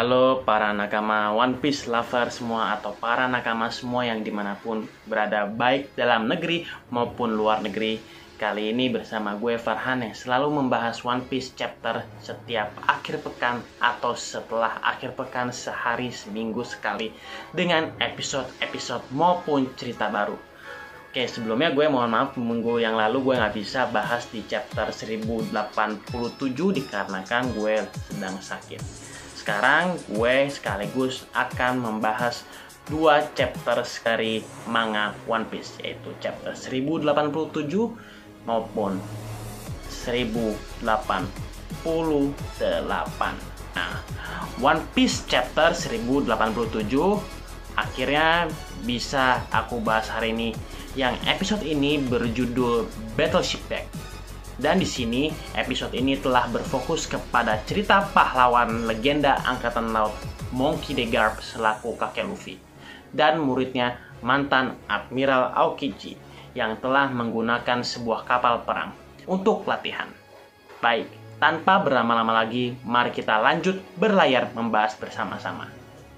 Halo para nakama One Piece lover semua atau para nakama semua yang dimanapun berada, baik dalam negeri maupun luar negeri. Kali ini bersama gue Farhan yang selalu membahas One Piece chapter setiap akhir pekan atau setelah akhir pekan sehari seminggu sekali dengan episode-episode maupun cerita baru. Oke, sebelumnya gue mohon maaf minggu yang lalu gue nggak bisa bahas di chapter 1087 dikarenakan gue sedang sakit. Sekarang gue sekaligus akan membahas dua chapter dari manga One Piece, yaitu chapter 1087 maupun 1088. Nah, One Piece chapter 1087 akhirnya bisa aku bahas hari ini. Yang episode ini berjudul Battleship Deck. Dan di sini episode ini telah berfokus kepada cerita pahlawan legenda angkatan laut Monkey D. Garp selaku kakek Luffy dan muridnya mantan Admiral Aokiji yang telah menggunakan sebuah kapal perang untuk latihan. Baik, tanpa berlama-lama lagi, mari kita lanjut berlayar membahas bersama-sama.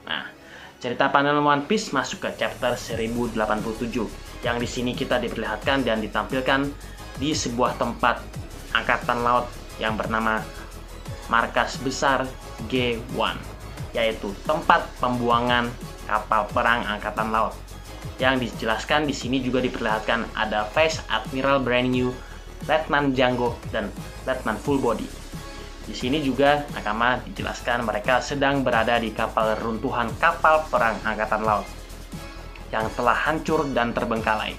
Nah, cerita panel One Piece masuk ke chapter 1087 yang di sini kita diperlihatkan dan ditampilkan di sebuah tempat angkatan laut yang bernama Markas Besar G1, yaitu tempat pembuangan kapal perang angkatan laut. Yang dijelaskan di sini juga diperlihatkan ada Vice Admiral Brand New, Letnan Django, dan Letnan Full Body. Di sini juga nakama dijelaskan mereka sedang berada di kapal runtuhan kapal perang angkatan laut yang telah hancur dan terbengkalai.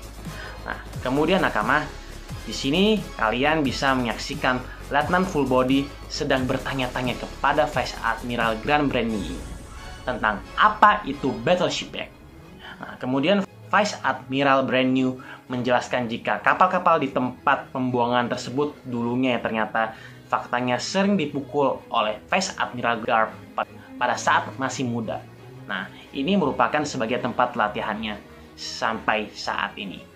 Nah, kemudian nakama, di sini kalian bisa menyaksikan Letnan Full Body sedang bertanya-tanya kepada Vice Admiral Grand Brand New tentang apa itu Battleship Deck. Nah, kemudian Vice Admiral Brand New menjelaskan jika kapal-kapal di tempat pembuangan tersebut dulunya ternyata faktanya sering dipukul oleh Vice Admiral Garp pada saat masih muda. Nah, ini merupakan sebagai tempat latihannya sampai saat ini.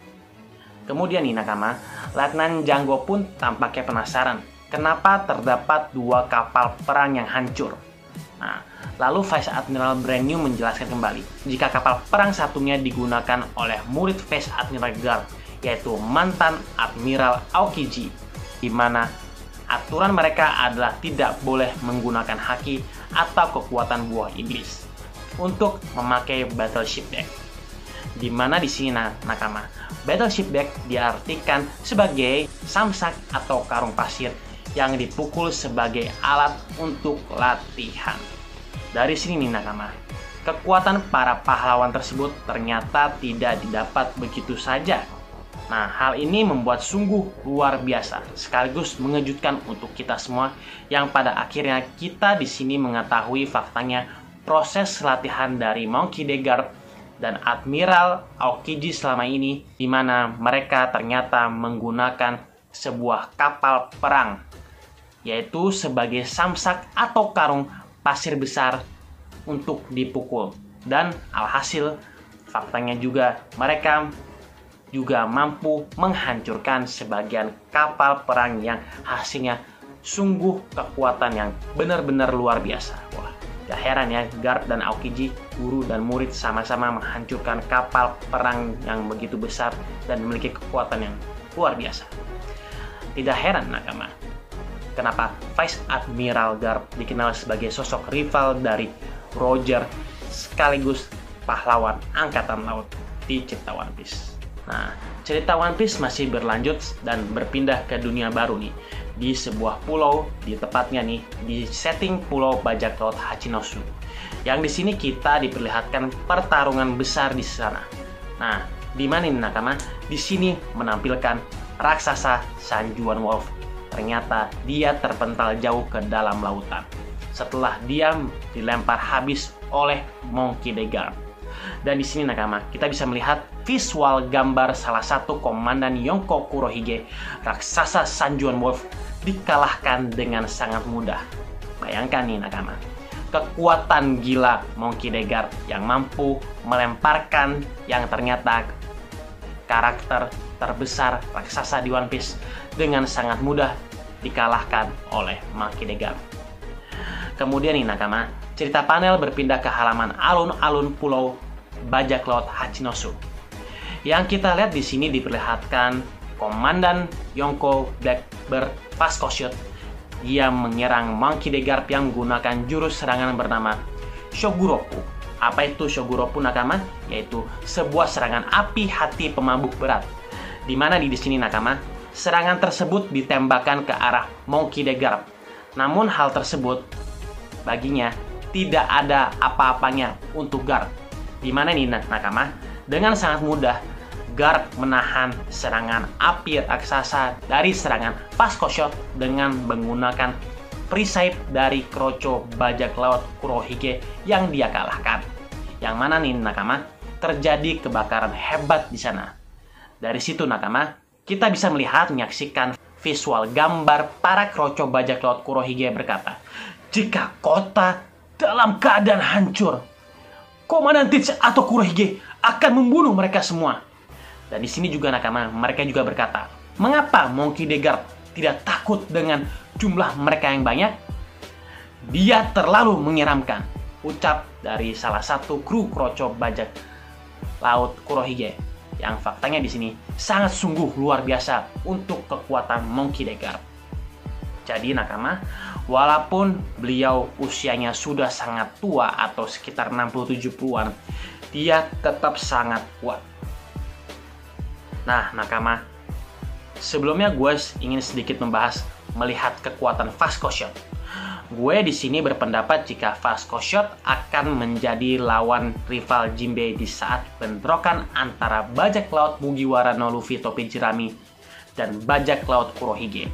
Kemudian nih nakama, Letnan Django pun tampaknya penasaran kenapa terdapat dua kapal perang yang hancur. Nah, lalu Vice Admiral Brand New menjelaskan kembali jika kapal perang satunya digunakan oleh murid Vice Admiral Garp, yaitu mantan Admiral Aokiji, di mana aturan mereka adalah tidak boleh menggunakan haki atau kekuatan buah iblis untuk memakai Battleship Deck. Di mana di sini nakama, Battleship Deck diartikan sebagai samsak atau karung pasir yang dipukul sebagai alat untuk latihan. Dari sini nih nakama, kekuatan para pahlawan tersebut ternyata tidak didapat begitu saja. Nah, hal ini membuat sungguh luar biasa, sekaligus mengejutkan untuk kita semua yang pada akhirnya kita di sini mengetahui faktanya proses latihan dari Monkey D. Garp dan Admiral Aokiji selama ini, di mana mereka ternyata menggunakan sebuah kapal perang, yaitu sebagai samsak atau karung pasir besar untuk dipukul. Dan alhasil, faktanya juga mereka juga mampu menghancurkan sebagian kapal perang yang hasilnya sungguh kekuatan yang benar-benar luar biasa. Wah, gak heran ya, Garp dan Aokiji, guru dan murid, sama-sama menghancurkan kapal perang yang begitu besar dan memiliki kekuatan yang luar biasa. Tidak heran nakama, kenapa Vice Admiral Garp dikenal sebagai sosok rival dari Roger sekaligus pahlawan angkatan laut di cerita One Piece. Nah, cerita One Piece masih berlanjut dan berpindah ke dunia baru nih, di sebuah pulau, di tepatnya nih di setting pulau bajak laut Hachinosu. Yang di sini kita diperlihatkan pertarungan besar di sana. Nah, di mana nih nakama? Di sini menampilkan raksasa Sanjuan Wolf. Ternyata dia terpental jauh ke dalam lautan setelah dia dilempar habis oleh Monkey D. Garp. Dan di sini nakama, kita bisa melihat visual gambar salah satu komandan Yonko Kurohige, raksasa Sanjuan Wolf, dikalahkan dengan sangat mudah. Bayangkan nih nakama, kekuatan gila Monkey D. Garp yang mampu melemparkan yang ternyata karakter terbesar raksasa di One Piece dengan sangat mudah dikalahkan oleh Monkey D. Garp. Kemudian nih nakama, cerita panel berpindah ke halaman alun-alun pulau bajak laut Hachinosu. Yang kita lihat di sini diperlihatkan Komandan Yonko Blackbird Fast Shoot. Dia menyerang Monkey D. Garp yang menggunakan jurus serangan bernama Shoguroku. Apa itu Shoguroku, nakama? Yaitu sebuah serangan api hati pemabuk berat. Di mana di sini, nakama, serangan tersebut ditembakkan ke arah Monkey D. Garp. Namun hal tersebut baginya tidak ada apa-apanya untuk Garp. Di mana nih, nakama? Dengan sangat mudah Garp menahan serangan api raksasa dari serangan Fast Shot dengan menggunakan perisai dari Kroco bajak laut Kurohige yang dia kalahkan. Yang mana nih, nakama, terjadi kebakaran hebat di sana. Dari situ, nakama, kita bisa menyaksikan visual gambar para Kroco bajak laut Kurohige berkata, "Jika kota dalam keadaan hancur, Komandan Teach atau Kurohige akan membunuh mereka semua." Dan di sini juga, nakama, mereka juga berkata, mengapa Monkey D. Garp tidak takut dengan jumlah mereka yang banyak? Dia terlalu menyeramkan, ucap dari salah satu kru Kroco bajak laut Kurohige. Yang faktanya di sini sangat sungguh luar biasa untuk kekuatan Monkey D. Garp. Jadi, nakama, walaupun beliau usianya sudah sangat tua atau sekitar 60-70-an, dia tetap sangat kuat. Nah, nakama, sebelumnya gue ingin sedikit membahas melihat kekuatan Fast Shot. Gue di sini berpendapat jika Fast Shot akan menjadi lawan rival Jinbei di saat bentrokan antara bajak laut Mugiwara no Luffy topi jerami dan bajak laut Kurohige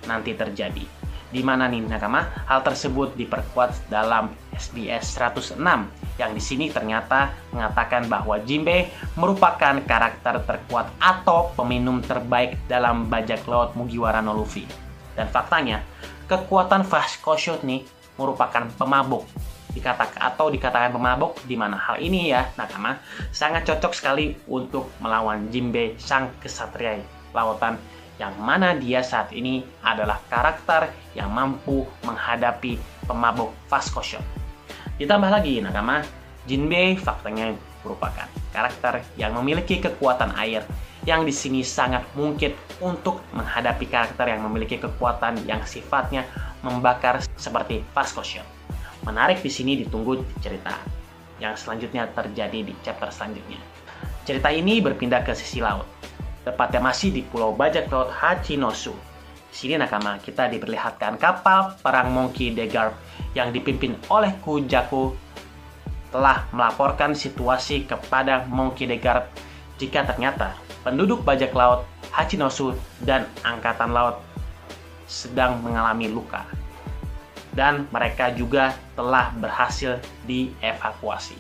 nanti terjadi. Di mana nih, nakama, hal tersebut diperkuat dalam SBS 106 yang di sini ternyata mengatakan bahwa Jinbei merupakan karakter terkuat atau peminum terbaik dalam bajak laut Mugiwara no Luffy. Dan faktanya, kekuatan Fast Shot nih merupakan pemabuk. Dikatakan pemabuk, di mana hal ini ya, nakama, sangat cocok sekali untuk melawan Jinbei sang kesatria lautan, yang mana dia saat ini adalah karakter yang mampu menghadapi pemabuk Fast Shot. Ditambah lagi, nakama, Jinbei faktanya merupakan karakter yang memiliki kekuatan air, yang di sini sangat mungkin untuk menghadapi karakter yang memiliki kekuatan yang sifatnya membakar seperti Fast Shot. Menarik di sini ditunggu cerita yang selanjutnya terjadi di chapter selanjutnya. Cerita ini berpindah ke sisi laut, tepatnya masih di pulau bajak laut Hachinosu. Di sini, nakama, kita diperlihatkan kapal perang Monkey D. Garp yang dipimpin oleh Kujaku telah melaporkan situasi kepada Monkey D. Garp jika ternyata penduduk bajak laut Hachinosu dan angkatan laut sedang mengalami luka. Dan mereka juga telah berhasil dievakuasi.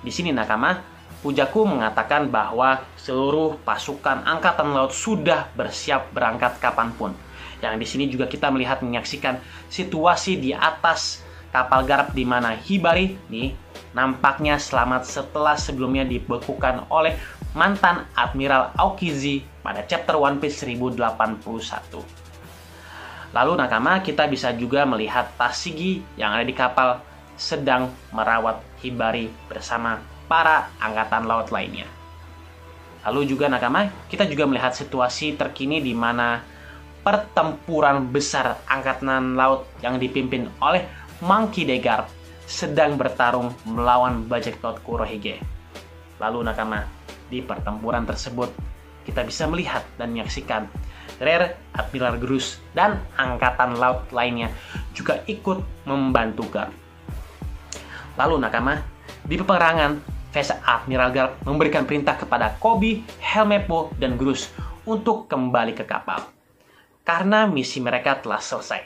Di sini, nakama, Kujaku mengatakan bahwa seluruh pasukan angkatan laut sudah bersiap berangkat kapanpun. Yang di sini juga kita menyaksikan situasi di atas kapal Garp di mana Hibari nih nampaknya selamat setelah sebelumnya dibekukan oleh mantan Admiral Aokiji pada chapter One Piece 1081. Lalu, nakama, kita bisa juga melihat Tashigi yang ada di kapal sedang merawat Hibari bersama para angkatan laut lainnya. Lalu juga, nakama, kita juga melihat situasi terkini di mana pertempuran besar angkatan laut yang dipimpin oleh Monkey D. Garp sedang bertarung melawan bajak laut Kurohige. Lalu, nakama, di pertempuran tersebut kita bisa melihat dan menyaksikan Rare, Admiral Grus, dan angkatan laut lainnya juga ikut membantu Garp. Lalu, nakama, di peperangan Vice Admiral Garp memberikan perintah kepada Koby, Helmeppo, dan Grus untuk kembali ke kapal karena misi mereka telah selesai.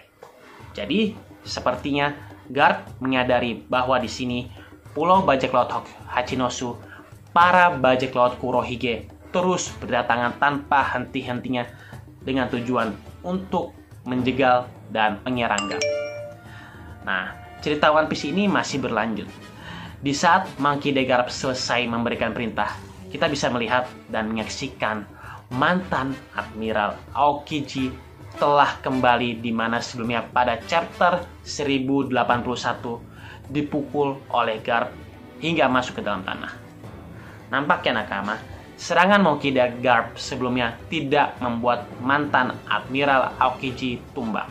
Jadi, sepertinya Garp menyadari bahwa di sini pulau bajak laut Hachinosu, para bajak laut Kurohige terus berdatangan tanpa henti-hentinya dengan tujuan untuk menjegal dan menyerang Garp. Nah, cerita One Piece ini masih berlanjut. Di saat Monkey D. Garp selesai memberikan perintah, kita bisa melihat dan menyaksikan mantan Admiral Aokiji telah kembali di mana sebelumnya pada chapter 1081 dipukul oleh Garp hingga masuk ke dalam tanah. Nampaknya nakama, serangan Monkey D. Garp sebelumnya tidak membuat mantan Admiral Aokiji tumbang.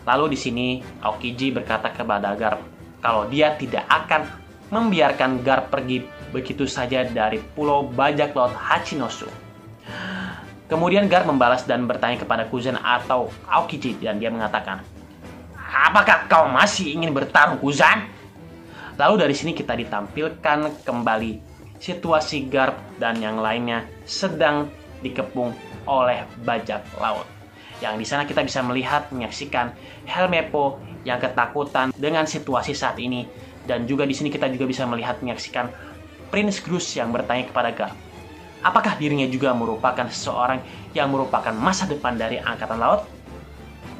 Lalu di sini Aokiji berkata kepada Garp kalau dia tidak akan membiarkan Garp pergi begitu saja dari pulau bajak laut Hachinosu. Kemudian Garp membalas dan bertanya kepada Kuzan atau Aokiji dan dia mengatakan, "Apakah kau masih ingin bertarung, Kuzan?" Lalu dari sini kita ditampilkan kembali situasi Garp dan yang lainnya sedang dikepung oleh bajak laut. Yang di sana kita bisa melihat menyaksikan Helmeppo yang ketakutan dengan situasi saat ini, dan juga di sini kita juga bisa melihat menyaksikan Prince Cruz yang bertanya kepada Garp, apakah dirinya juga merupakan seseorang yang merupakan masa depan dari angkatan laut?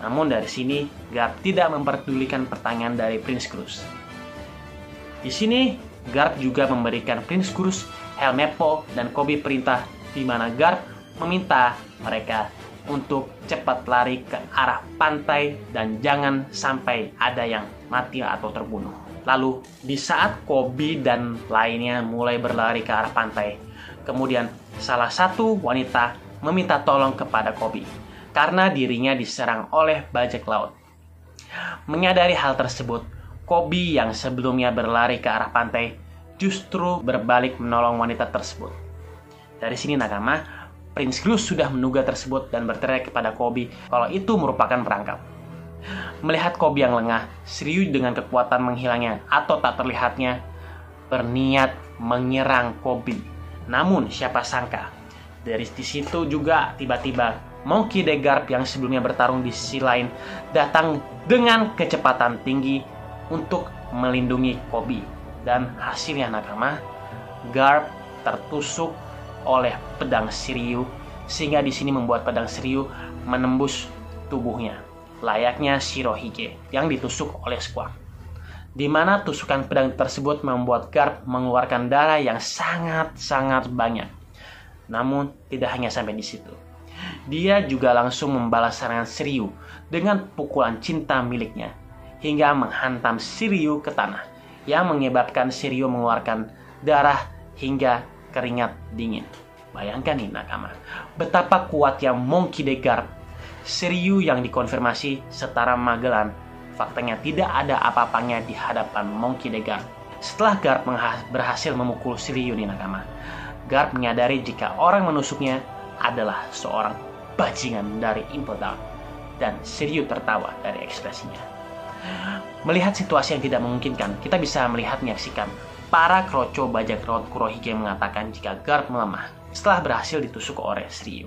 Namun dari sini Garp tidak memperdulikan pertanyaan dari Prince Cruz. Di sini Garp juga memberikan Prince Cruz, Helmeppo, dan Koby perintah di mana Garp meminta mereka untuk cepat lari ke arah pantai dan jangan sampai ada yang mati atau terbunuh. Lalu di saat Koby dan lainnya mulai berlari ke arah pantai, kemudian salah satu wanita meminta tolong kepada Koby karena dirinya diserang oleh bajak laut. Menyadari hal tersebut, Koby yang sebelumnya berlari ke arah pantai justru berbalik menolong wanita tersebut. Dari sini nakama, Prince Cruz sudah menduga tersebut dan berteriak kepada Koby kalau itu merupakan perangkap. Melihat Koby yang lengah, Shiryu dengan kekuatan menghilangnya atau tak terlihatnya berniat menyerang Koby. Namun siapa sangka dari situ juga tiba-tiba Monkey D. Garp yang sebelumnya bertarung di sisi lain datang dengan kecepatan tinggi untuk melindungi Koby. Dan hasilnya nakama, Garp tertusuk oleh pedang Shiryu sehingga di sini membuat pedang Shiryu menembus tubuhnya, layaknya Shirohige yang ditusuk oleh Squawk. Di mana tusukan pedang tersebut membuat Garp mengeluarkan darah yang sangat-sangat banyak. Namun tidak hanya sampai di situ. Dia juga langsung membalas serangan Shiryu dengan pukulan cinta miliknya hingga menghantam Shiryu ke tanah yang menyebabkan Shiryu mengeluarkan darah hingga keringat dingin. Bayangkan nih nakama, betapa kuatnya Monkey D. Garp. Shiryu yang dikonfirmasi setara Magellan, faktanya tidak ada apa-apanya di hadapan Monkey D. Garp. Setelah Garp berhasil memukul Shiryu nih nakama, Garp menyadari jika orang menusuknya adalah seorang bajingan dari Impel Down, dan Shiryu tertawa dari ekspresinya. Melihat situasi yang tidak memungkinkan, kita bisa melihat menyaksikan para kroco bajak laut Kurohige mengatakan jika Garp melemah setelah berhasil ditusuk oleh Shiryu.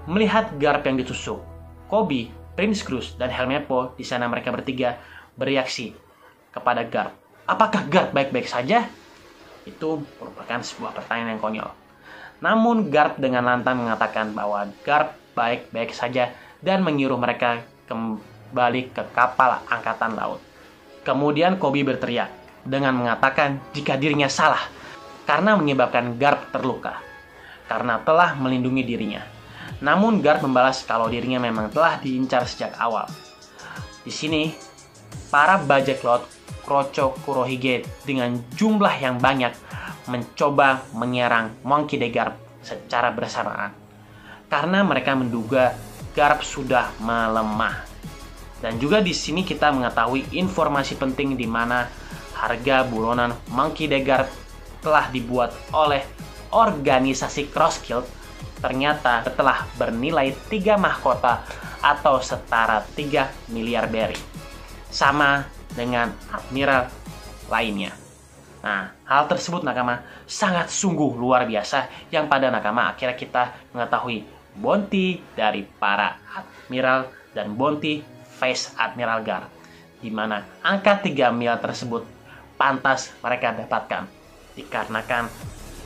Melihat Garp yang ditusuk, Koby, Prince Cruz, dan Helmeppo di sana mereka bertiga bereaksi kepada Garp. Apakah Garp baik-baik saja? Itu merupakan sebuah pertanyaan yang konyol. Namun Garp dengan lantang mengatakan bahwa Garp baik-baik saja dan menyuruh mereka kembali ke kapal angkatan laut. Kemudian Koby berteriak dengan mengatakan jika dirinya salah karena menyebabkan Garp terluka karena telah melindungi dirinya. Namun Garp membalas kalau dirinya memang telah diincar sejak awal. Di sini para bajak laut kroco Kurohige dengan jumlah yang banyak mencoba menyerang Monkey D. Garp secara bersamaan karena mereka menduga Garp sudah melemah. Dan juga di sini kita mengetahui informasi penting di mana harga buronan Monkey D. Garp telah dibuat oleh organisasi Cross Guild ternyata telah bernilai 3 mahkota atau setara 3 miliar berry. Sama dengan admiral lainnya. Nah, hal tersebut nakama sangat sungguh luar biasa yang pada nakama akhirnya kita mengetahui bounty dari para admiral dan bounty Vice Admiral Garp, di mana angka 3 miliar tersebut pantas mereka dapatkan dikarenakan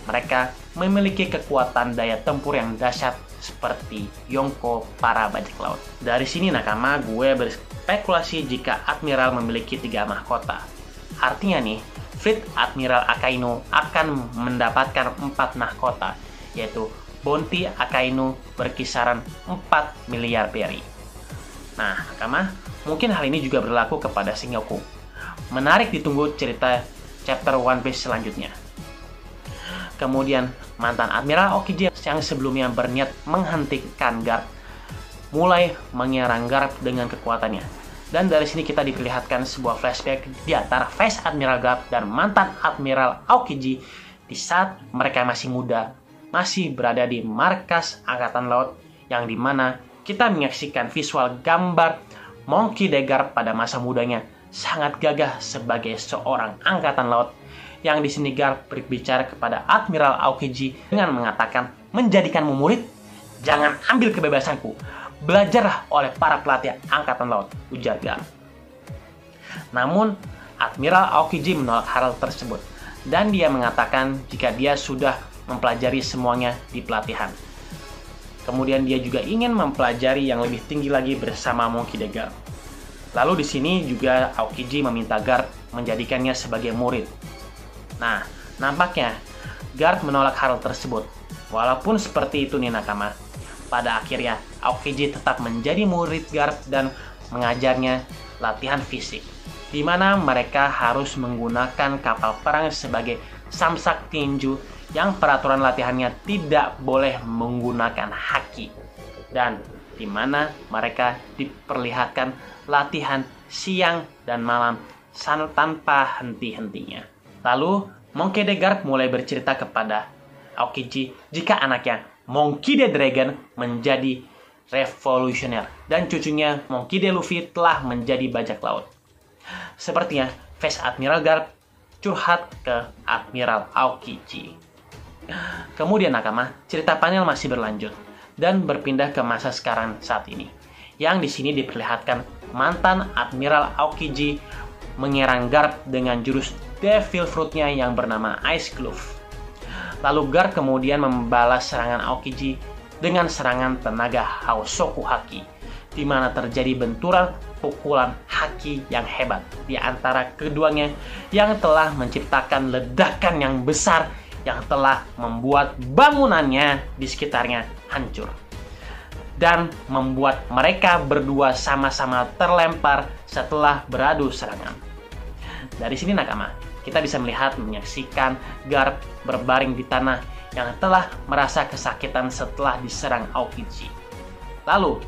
mereka memiliki kekuatan daya tempur yang dahsyat seperti Yonko para bajak laut. Dari sini nakama gue berspekulasi jika Admiral memiliki 3 mahkota. Artinya nih, Fleet Admiral Akainu akan mendapatkan 4 mahkota, yaitu bounty Akainu berkisaran 4 miliar berry. Nah, nakama, mungkin hal ini juga berlaku kepada Sengoku. menarik ditunggu cerita chapter One Piece selanjutnya. Kemudian mantan Admiral Aokiji yang sebelumnya berniat menghentikan Garp mulai menyerang Garp dengan kekuatannya. Dan dari sini kita diperlihatkan sebuah flashback di antara Vice Admiral Garp dan mantan Admiral Aokiji di saat mereka masih muda, masih berada di markas Angkatan Laut, yang dimana kita menyaksikan visual gambar Monkey D. Garp pada masa mudanya sangat gagah sebagai seorang Angkatan Laut, yang di sini Garp berbicara kepada Admiral Aokiji dengan mengatakan, "Menjadikanmu murid, jangan ambil kebebasanku. Belajarlah oleh para pelatih Angkatan Laut," ujar Garp. Namun, Admiral Aokiji menolak hal tersebut, dan dia mengatakan jika dia sudah mempelajari semuanya di pelatihan. Kemudian dia juga ingin mempelajari yang lebih tinggi lagi bersama Monkey D. Garp. Lalu di sini juga Aokiji meminta Garp menjadikannya sebagai murid. Nah, nampaknya Garp menolak hal tersebut. Walaupun seperti itu nih nakama, pada akhirnya Aokiji tetap menjadi murid Garp dan mengajarnya latihan fisik, di mana mereka harus menggunakan kapal perang sebagai samsak tinju, yang peraturan latihannya tidak boleh menggunakan haki, dan di mana mereka diperlihatkan latihan siang dan malam tanpa henti-hentinya. Lalu Monkey D. Garp mulai bercerita kepada Aokiji jika anaknya Monkey D. Dragon menjadi revolusioner dan cucunya Monkey D. Luffy telah menjadi bajak laut. Sepertinya Vice Admiral Garp curhat ke Admiral Aokiji. Kemudian nakama, cerita panel masih berlanjut dan berpindah ke masa sekarang saat ini, yang di sini diperlihatkan mantan Admiral Aokiji menyerang Garp dengan jurus Devil Fruit-nya yang bernama Ice Glove. Lalu Garp kemudian membalas serangan Aokiji dengan serangan tenaga Haosoku Haki, di mana terjadi benturan pukulan haki yang hebat di antara keduanya, yang telah menciptakan ledakan yang besar yang telah membuat bangunannya di sekitarnya hancur dan membuat mereka berdua sama-sama terlempar setelah beradu serangan. Dari sini nakama, kita bisa menyaksikan Garp berbaring di tanah yang telah merasa kesakitan setelah diserang Aokiji. Lalu,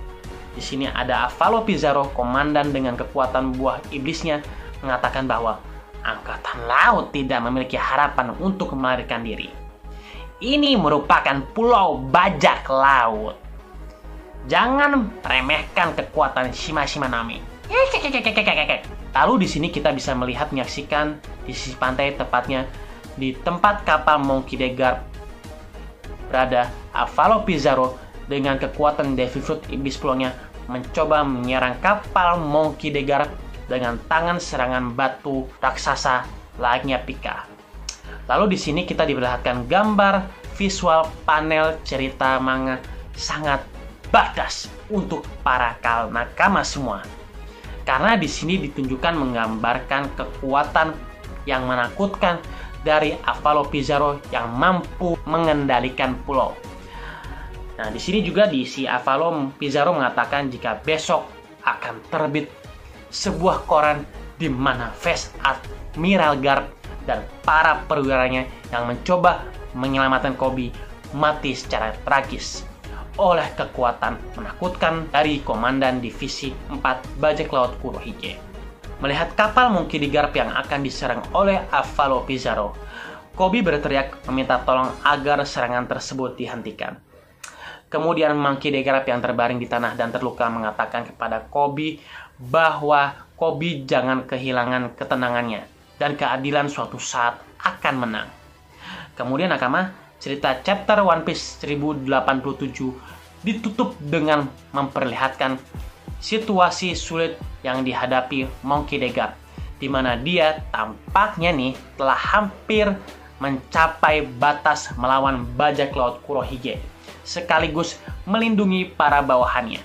di sini ada Avalo Pizarro, komandan dengan kekuatan buah iblisnya, mengatakan bahwa Angkatan Laut tidak memiliki harapan untuk melarikan diri. Ini merupakan pulau bajak laut. Jangan remehkan kekuatan Shima-Shima Nami. Lalu di sini kita bisa menyaksikan di sisi pantai, tepatnya di tempat kapal Monkey D. Garp berada, Avalo Pizarro dengan kekuatan Devil Fruit iblis pulaunya mencoba menyerang kapal Monkey D. Garp dengan tangan serangan batu raksasa layaknya Pika. Lalu di sini kita diperlihatkan gambar visual panel cerita manga sangat badas untuk para nakama semua. Karena di sini ditunjukkan menggambarkan kekuatan yang menakutkan dari Avalo Pizarro yang mampu mengendalikan pulau. Nah, di sini juga si Avalo Pizarro mengatakan jika besok akan terbit sebuah koran di mana Vice Admiral Garp dan para perwiranya yang mencoba menyelamatkan Koby mati secara tragis oleh kekuatan menakutkan dari Komandan Divisi 4 Bajak Laut Kurohige. Melihat kapal Monkey D. Garp yang akan diserang oleh Avalo Pizarro, Koby berteriak meminta tolong agar serangan tersebut dihentikan. Kemudian Monkey D. Garp yang terbaring di tanah dan terluka mengatakan kepada Koby bahwa Koby jangan kehilangan ketenangannya dan keadilan suatu saat akan menang. Kemudian nakama, cerita chapter One Piece 1087 ditutup dengan memperlihatkan situasi sulit yang dihadapi Monkey D. Garp, di mana dia tampaknya nih telah hampir mencapai batas melawan bajak laut Kurohige sekaligus melindungi para bawahannya.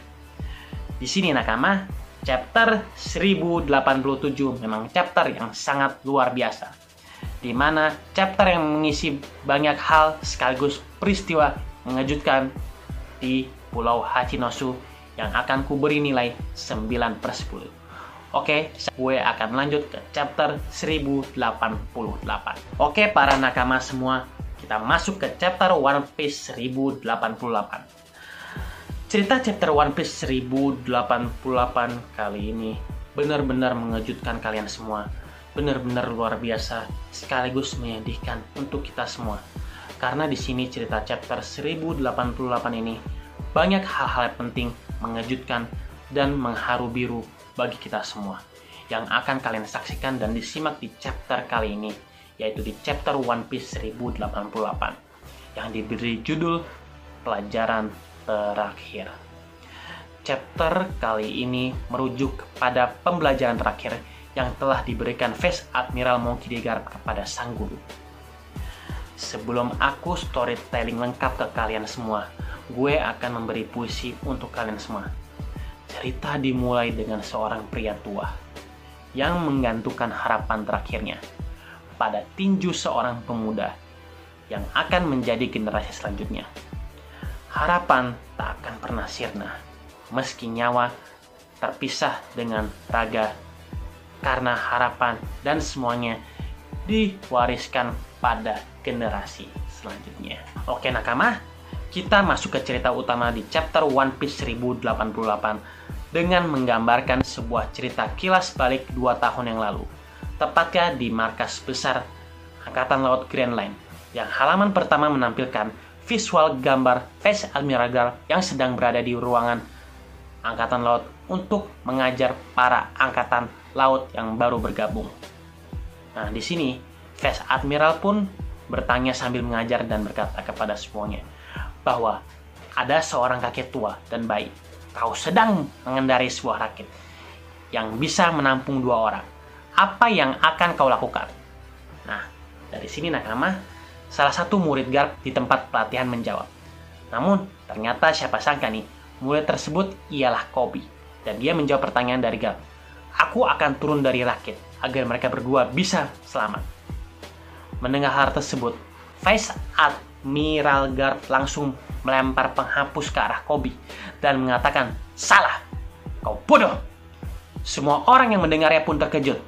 Di sini nakama, chapter 1087 memang chapter yang sangat luar biasa, di mana chapter yang mengisi banyak hal sekaligus peristiwa mengejutkan di Pulau Hachinosu yang akan kuberi nilai 9/10. Oke, gue akan lanjut ke chapter 1088. Oke, para nakama semua, kita masuk ke chapter One Piece 1088. Cerita chapter One Piece 1088 kali ini benar-benar mengejutkan kalian semua. Benar-benar luar biasa, sekaligus menyedihkan untuk kita semua. Karena di sini cerita chapter 1088 ini banyak hal-hal penting, mengejutkan, dan mengharu biru bagi kita semua yang akan kalian saksikan dan disimak di chapter kali ini, yaitu di chapter One Piece 1088 yang diberi judul Pelajaran Terakhir. Chapter kali ini merujuk kepada pembelajaran terakhir yang telah diberikan Vice Admiral Monkey D. Garp kepada sang guru. Sebelum aku storytelling lengkap ke kalian semua, gue akan memberi puisi untuk kalian semua. Cerita dimulai dengan seorang pria tua yang menggantungkan harapan terakhirnya pada tinju seorang pemuda yang akan menjadi generasi selanjutnya. Harapan tak akan pernah sirna, meski nyawa terpisah dengan raga, karena harapan dan semuanya diwariskan pada generasi selanjutnya. Oke nakama, kita masuk ke cerita utama di chapter One Piece 1088 dengan menggambarkan sebuah cerita kilas balik 2 tahun yang lalu, tepatnya di markas besar Angkatan Laut Grand Line, yang halaman pertama menampilkan visual gambar Vice Admiral Garp yang sedang berada di ruangan Angkatan Laut untuk mengajar para angkatan laut yang baru bergabung. Nah, di sini Vice Admiral pun bertanya sambil mengajar dan berkata kepada semuanya bahwa ada seorang kakek tua dan bayi. Kau sedang mengendarai sebuah rakit yang bisa menampung 2 orang. Apa yang akan kau lakukan? Nah, dari sini nakama, salah satu murid Garp di tempat pelatihan menjawab. Namun, ternyata siapa sangka nih, murid tersebut ialah Koby. Dan dia menjawab pertanyaan dari Garp. Aku akan turun dari rakit agar mereka berdua bisa selamat. Mendengar hal tersebut, Vice Admiral Garp langsung melempar penghapus ke arah Koby dan mengatakan, "Salah, kau bodoh." Semua orang yang mendengarnya pun terkejut.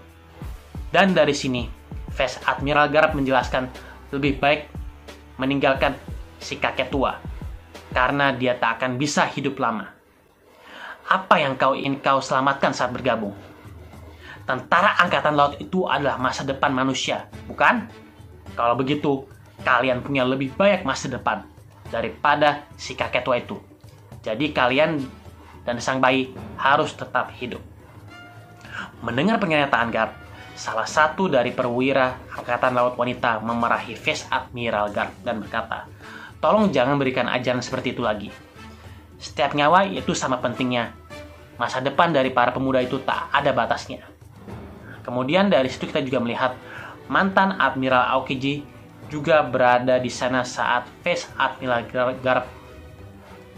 Dan dari sini, Vice Admiral Garp menjelaskan lebih baik meninggalkan si kakek tua karena dia tak akan bisa hidup lama. Apa yang ingin kau selamatkan saat bergabung? Tentara Angkatan Laut itu adalah masa depan manusia, bukan? Kalau begitu, kalian punya lebih banyak masa depan daripada si kakek tua itu. Jadi kalian dan sang bayi harus tetap hidup. Mendengar pernyataan Garp, salah satu dari perwira Angkatan Laut wanita memarahi Vice Admiral Garp dan berkata, "Tolong jangan berikan ajaran seperti itu lagi. Setiap nyawa itu sama pentingnya. Masa depan dari para pemuda itu tak ada batasnya." Kemudian dari situ kita juga melihat mantan Admiral Aokiji juga berada di sana saat Vice Admiral Garp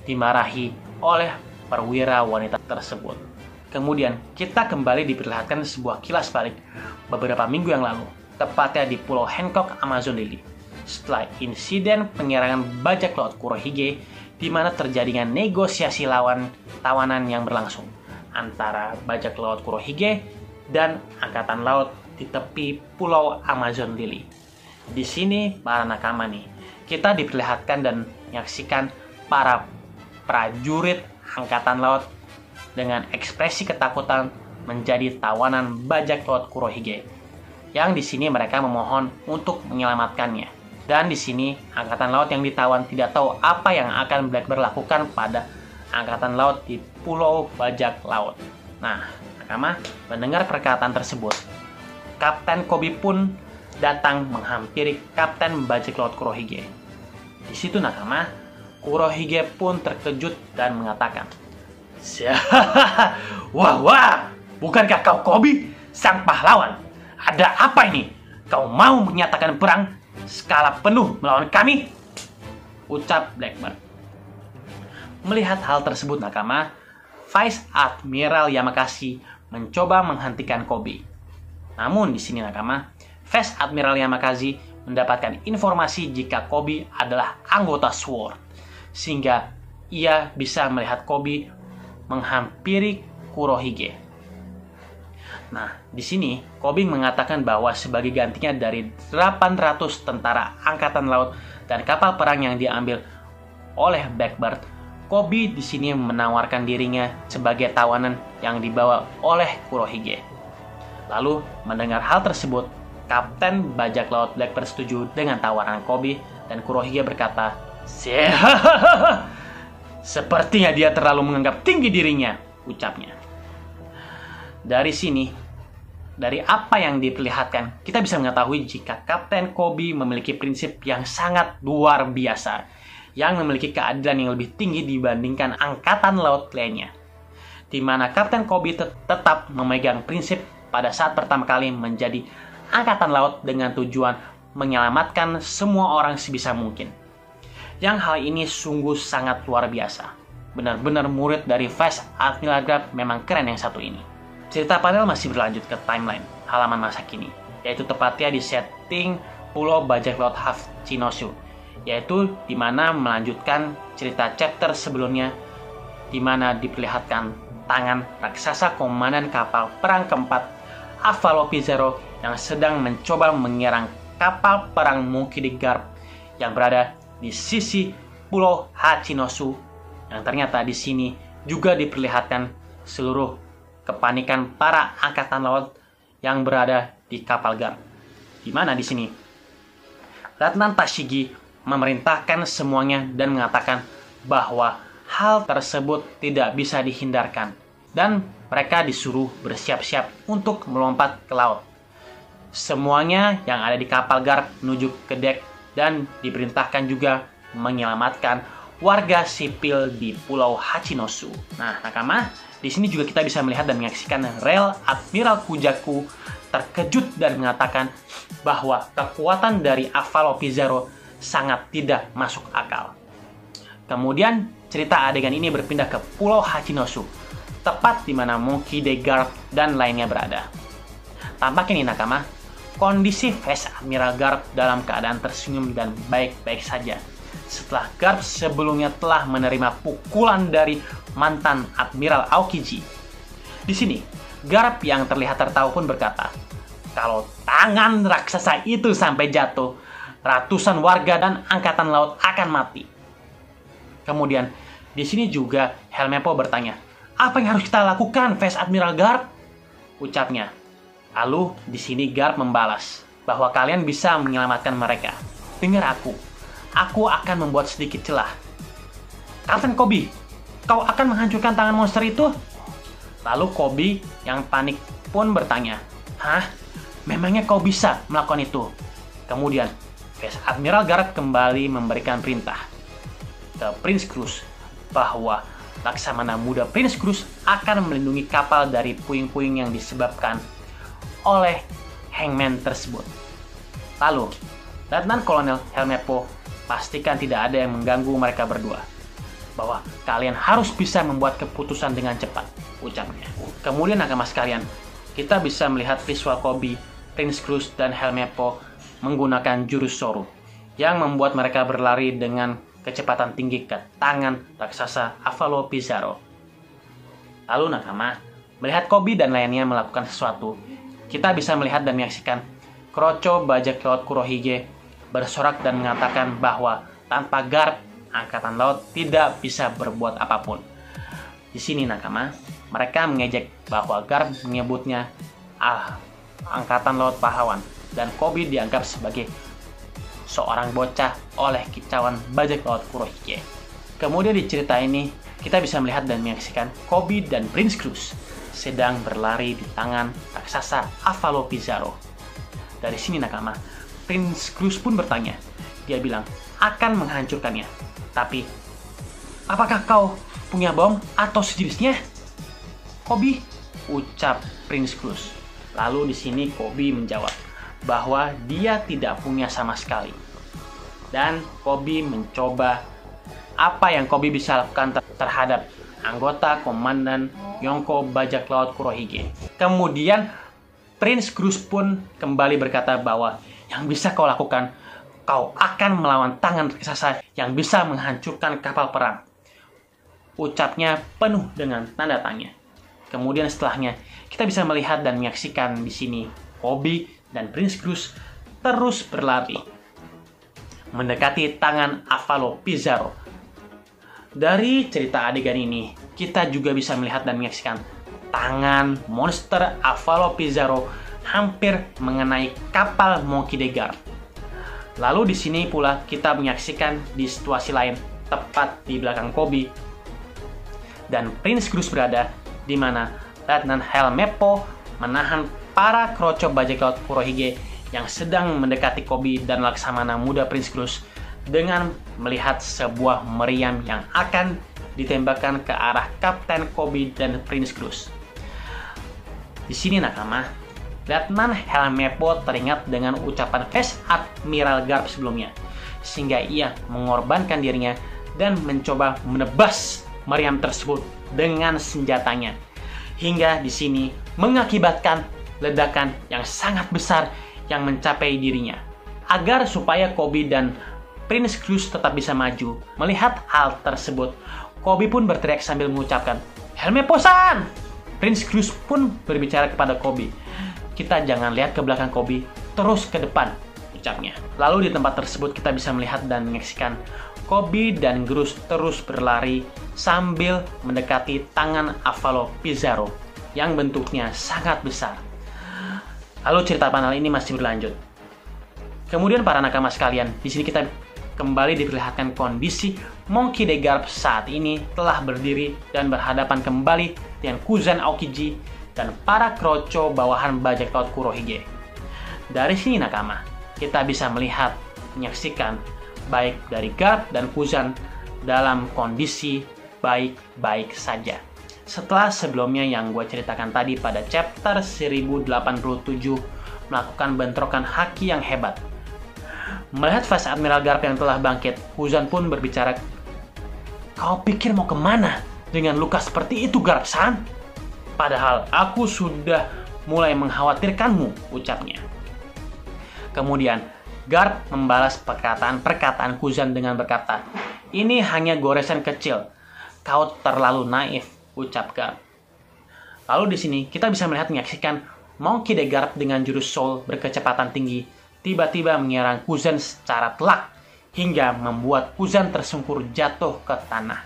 dimarahi oleh perwira wanita tersebut. Kemudian kita kembali diperlihatkan sebuah kilas balik beberapa minggu yang lalu, tepatnya di Pulau Hancock, Amazon Lily. Setelah insiden penyerangan bajak laut Kurohige, di mana terjadinya negosiasi tawanan yang berlangsung antara bajak laut Kurohige dan Angkatan Laut di tepi Pulau Amazon Lily. Di sini para nakama nih, kita diperlihatkan dan menyaksikan para prajurit Angkatan Laut dengan ekspresi ketakutan menjadi tawanan bajak laut Kurohige. Yang di sini mereka memohon untuk menyelamatkannya. Dan di sini Angkatan Laut yang ditawan tidak tahu apa yang akan berlakukan pada Angkatan Laut di Pulau Bajak Laut. Nah, nakama, mendengar perkataan tersebut, Kapten Koby pun datang menghampiri Kapten Bajak Laut Kurohige. Di situ nakama, Kurohige pun terkejut dan mengatakan, "Wah, bukankah kau Koby, sang pahlawan? Ada apa ini? Kau mau menyatakan perang skala penuh melawan kami?" Ucap Blackbird. Melihat hal tersebut nakama, Vice Admiral Yamakasi mencoba menghentikan Koby. Namun di sini nakama, Vice Admiral Yamakasi mendapatkan informasi jika Koby adalah anggota SWORD, sehingga ia bisa melihat Koby menghampiri Kurohige. Nah, di sini Kobe mengatakan bahwa sebagai gantinya dari 800 tentara angkatan laut dan kapal perang yang diambil oleh Blackbird, Kobe di sini menawarkan dirinya sebagai tawanan yang dibawa oleh Kurohige. Lalu, mendengar hal tersebut, Kapten Bajak Laut Blackbird setuju dengan tawaran Kobe dan Kurohige berkata, "Sepertinya dia terlalu menganggap tinggi dirinya," ucapnya. Dari sini, dari apa yang diperlihatkan, kita bisa mengetahui jika Kapten Kobe memiliki prinsip yang sangat luar biasa, yang memiliki keadilan yang lebih tinggi dibandingkan angkatan laut lainnya, di mana Kapten Kobe tetap memegang prinsip pada saat pertama kali menjadi angkatan laut dengan tujuan menyelamatkan semua orang sebisa mungkin. Yang hal ini sungguh sangat luar biasa. Benar-benar murid dari Vice Admiral Garp memang keren yang satu ini. Cerita panel masih berlanjut ke timeline halaman masa kini, yaitu tepatnya di setting Pulau Bajak Laut Hachinosu, yaitu di mana melanjutkan cerita chapter sebelumnya, di mana diperlihatkan tangan raksasa komandan kapal perang keempat Avalo Pizarro yang sedang mencoba menyerang kapal perang Monkey D. Garp yang berada di sisi Pulau Hachinosu, yang ternyata di sini juga diperlihatkan seluruh kepanikan para angkatan laut yang berada di kapal Garp. Di mana di sini Letnan Tashigi memerintahkan semuanya dan mengatakan bahwa hal tersebut tidak bisa dihindarkan dan mereka disuruh bersiap-siap untuk melompat ke laut. Semuanya yang ada di kapal Garp menuju ke dek dan diperintahkan juga menyelamatkan warga sipil di Pulau Hachinosu. Nah, nakama, di sini juga kita bisa melihat dan menyaksikan Real Admiral Kujaku terkejut dan mengatakan bahwa kekuatan dari Avalo Pizarro sangat tidak masuk akal. Kemudian cerita adegan ini berpindah ke Pulau Hachinosu, tepat di mana Monkey D. Garp dan lainnya berada. Tampaknya nih nakama, kondisi Vice Admiral Garp dalam keadaan tersenyum dan baik-baik saja setelah Garp sebelumnya telah menerima pukulan dari mantan Admiral Aokiji. Di sini, Garp yang terlihat tertawa pun berkata, kalau tangan raksasa itu sampai jatuh, ratusan warga dan angkatan laut akan mati. Kemudian, di sini juga Helmeppo bertanya, apa yang harus kita lakukan, Vice Admiral Garp? Ucapnya. Lalu, di sini Garp membalas bahwa kalian bisa menyelamatkan mereka. Dengar aku akan membuat sedikit celah. Kapten Kobe, kau akan menghancurkan tangan monster itu? Lalu Kobe yang panik pun bertanya, hah? Memangnya kau bisa melakukan itu? Kemudian, Vice Admiral Garp kembali memberikan perintah ke Prince Cruz bahwa Laksamana muda Prince Cruz akan melindungi kapal dari puing-puing yang disebabkan oleh hangman tersebut. Lalu, Letnan Kolonel Helmeppo pastikan tidak ada yang mengganggu mereka berdua. Bahwa kalian harus bisa membuat keputusan dengan cepat, ucapnya. Kemudian nakama sekalian, kita bisa melihat visual Kobe, Prince Cruz, dan Helmeppo menggunakan jurus Soru yang membuat mereka berlari dengan kecepatan tinggi ke tangan raksasa Avalo Pizarro. Lalu nakama, melihat Kobe dan lainnya melakukan sesuatu, kita bisa melihat dan menyaksikan Kroco Bajak Laut Kurohige bersorak dan mengatakan bahwa tanpa Garp, angkatan laut tidak bisa berbuat apapun. Di sini nakama, mereka mengejek bahwa Garp menyebutnya angkatan laut pahlawan dan Kobe dianggap sebagai seorang bocah oleh kicauan Bajak Laut Kurohige. Kemudian di cerita ini, kita bisa melihat dan menyaksikan Kobe dan Prince Cruz sedang berlari di tangan raksasa Avalo Pizarro. Dari sini nakama, Prince Cruz pun bertanya. Dia bilang, akan menghancurkannya. Tapi, apakah kau punya bom atau sejenisnya? Kobe, ucap Prince Cruz. Lalu di sini Kobe menjawab bahwa dia tidak punya sama sekali. Dan Kobe mencoba apa yang Kobe bisa lakukan terhadap anggota komandan Yonko Bajak Laut Kurohige. Kemudian Prince Cruz pun kembali berkata bahwa yang bisa kau lakukan, kau akan melawan tangan raksasa yang bisa menghancurkan kapal perang. Ucapnya penuh dengan tanda tanya. Kemudian setelahnya, kita bisa melihat dan menyaksikan di sini Kobe dan Prince Cruz terus berlari mendekati tangan Avalo Pizarro. Dari cerita adegan ini, kita juga bisa melihat dan menyaksikan tangan monster Avalo Pizarro hampir mengenai kapal Monkey D. Garp. Lalu di sini pula kita menyaksikan di situasi lain, tepat di belakang Kobe dan Prince Cruz berada, di mana Letnan Helmeppo menahan para kroco bajak laut Kurohige yang sedang mendekati Kobe dan Laksamana muda Prince Cruz dengan melihat sebuah meriam yang akan ditembakkan ke arah Kapten Kobe dan Prince Cruz. Di sini nakama, Letnan Helmeppo teringat dengan ucapan Vice Admiral Garp sebelumnya, sehingga ia mengorbankan dirinya dan mencoba menebas meriam tersebut dengan senjatanya, hingga di sini mengakibatkan ledakan yang sangat besar yang mencapai dirinya. Agar supaya Kobe dan Prince Cruz tetap bisa maju, melihat hal tersebut, Kobe pun berteriak sambil mengucapkan, "Helmeppo-san!" Prince Cruz pun berbicara kepada Kobe, "Kita jangan lihat ke belakang Kobe, terus ke depan," ucapnya. Lalu di tempat tersebut kita bisa melihat dan menyaksikan Kobe dan Cruz terus berlari sambil mendekati tangan Avalo Pizarro yang bentuknya sangat besar. Lalu cerita panel ini masih berlanjut. Kemudian para nakama sekalian, di sini kita kembali diperlihatkan kondisi Monkey D. Garp saat ini telah berdiri dan berhadapan kembali dengan Kuzan Aokiji dan para kroco bawahan bajak laut Kurohige. Dari sini nakama, kita bisa melihat, menyaksikan baik dari Garp dan Kuzan dalam kondisi baik-baik saja. Setelah sebelumnya yang gue ceritakan tadi pada chapter 1087 melakukan bentrokan haki yang hebat. Melihat Vice Admiral Garp yang telah bangkit, Kuzan pun berbicara, "Kau pikir mau kemana dengan luka seperti itu, Garp-san? Padahal aku sudah mulai mengkhawatirkanmu," ucapnya. Kemudian Garp membalas perkataan Kuzan dengan berkata, "Ini hanya goresan kecil. Kau terlalu naif," ucap Garp. Lalu di sini kita bisa melihat menyaksikan Monkey D. Garp dengan jurus Soul berkecepatan tinggi tiba-tiba menyerang Kuzan secara telak hingga membuat Kuzan tersungkur jatuh ke tanah.